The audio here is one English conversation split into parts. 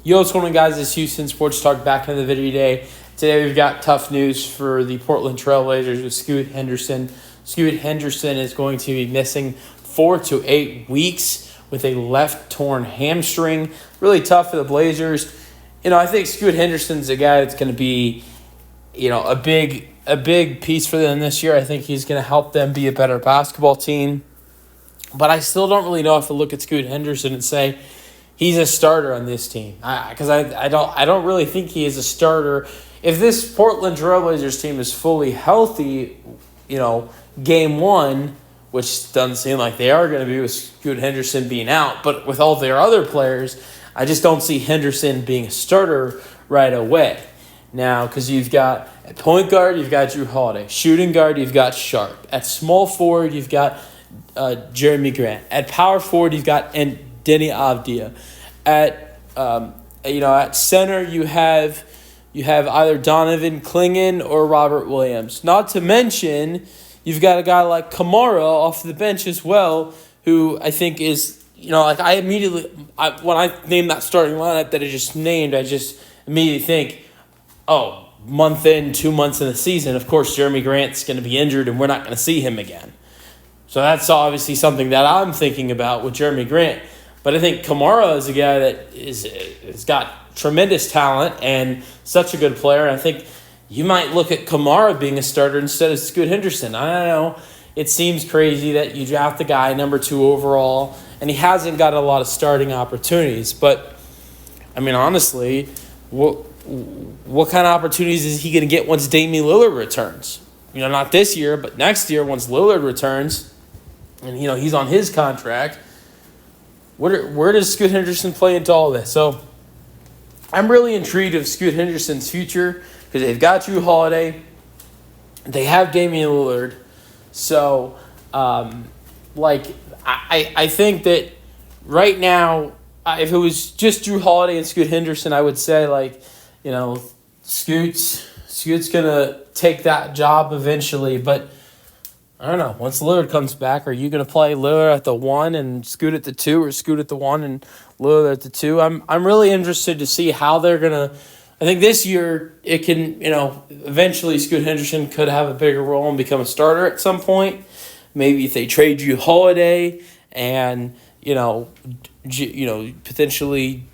Yo, what's going on, guys? It's Houston Sports Talk back in the video today. Today we've got tough news for the Portland Trailblazers with Scoot Henderson. Scoot Henderson is going to be missing 4 to 8 weeks with a left torn hamstring. Really tough for the Blazers. I think Scoot Henderson's a guy that's going to be, a big piece for them this year. I think he's going to help them be a better basketball team. But I still don't really know if to look at Scoot Henderson and say he's a starter on this team, because I don't really think he is a starter. If this Portland Trailblazers team is fully healthy, game one, which doesn't seem like they are going to be with Scoot Henderson being out, but with all their other players, I just don't see Henderson being a starter right away. Now, because you've got at point guard, you've got Drew Holiday. Shooting guard, you've got Sharp. At small forward, you've got Jeremy Grant. At power forward, you've got Denny Avdia. At center, you have either Donovan Clingan or Robert Williams. Not to mention, you've got a guy like Kamara off the bench as well, who I think is, when I name that starting lineup that I just named, I just immediately think, month in, 2 months in the season, of course, Jeremy Grant's going to be injured and we're not going to see him again. So that's obviously something that I'm thinking about with Jeremy Grant. But I think Kamara is a guy that has got tremendous talent and such a good player. I think you might look at Kamara being a starter instead of Scoot Henderson. I don't know. It seems crazy that you draft the guy number 2 overall, and he hasn't got a lot of starting opportunities. But, honestly, what kind of opportunities is he going to get once Damian Lillard returns? Not this year, but next year once Lillard returns, and, he's on his contract. Where does Scoot Henderson play into all this? So I'm really intrigued of Scoot Henderson's future because they've got Drew Holiday. They have Damian Lillard. So, I think that right now, if it was just Drew Holiday and Scoot Henderson, I would say, Scoot's going to take that job eventually. But I don't know. Once Lillard comes back, are you going to play Lillard at the 1 and Scoot at the 2, or Scoot at the 1 and Lillard at the 2? I'm really interested to see how they're going to. I think this year it can, eventually Scoot Henderson could have a bigger role and become a starter at some point. Maybe if they trade you Holiday and potentially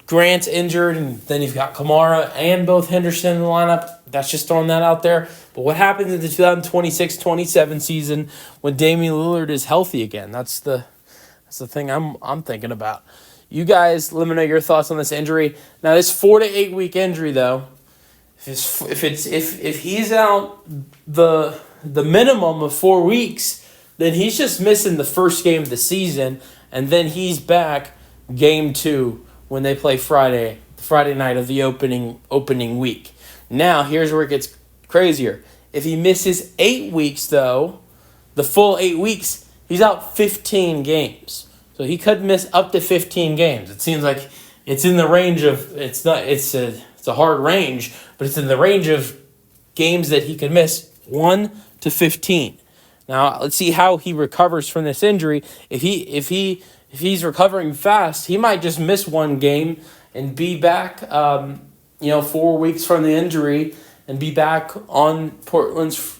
Grant's injured, and then you've got Kamara and both Henderson in the lineup. That's just throwing that out there. But what happens in the 2026-27 season when Damian Lillard is healthy again? That's the thing I'm thinking about. You guys, let me know your thoughts on this injury. Now, this 4 to 8 week injury, though, if he's out the minimum of 4 weeks, then he's just missing the first game of the season, and then he's back game 2 when they play Friday night of the opening week. Now, here's where it gets crazier. If he misses 8 weeks, though, the full 8 weeks, he's out 15 games. So he could miss up to 15 games. It seems like it's in the range of it's a hard range, but it's in the range of games that he could miss 1 to 15. Now, let's see how he recovers from this injury. If he's recovering fast, he might just miss 1 game and be back 4 weeks from the injury and be back on Portland's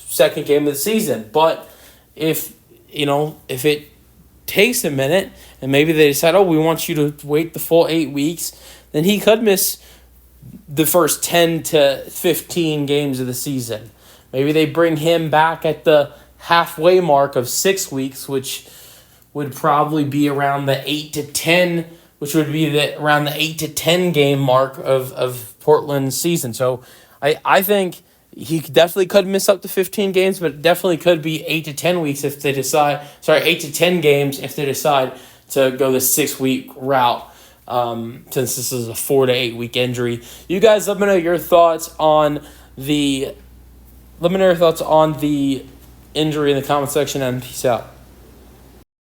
second game of the season. But if it takes a minute and maybe they decide, we want you to wait the full 8 weeks, then he could miss the first 10 to 15 games of the season. Maybe they bring him back at the halfway mark of 6 weeks, which would probably be around the 8 to 10, which would be around the 8 to 10 game mark of Portland's season. So I think he definitely could miss up to 15 games, but it definitely could be 8 to 10 weeks if they decide. 8 to 10 games if they decide to go the 6 week route. Since this is a 4 to 8 week injury, you guys let me know your thoughts on the injury in the comment section, and peace out.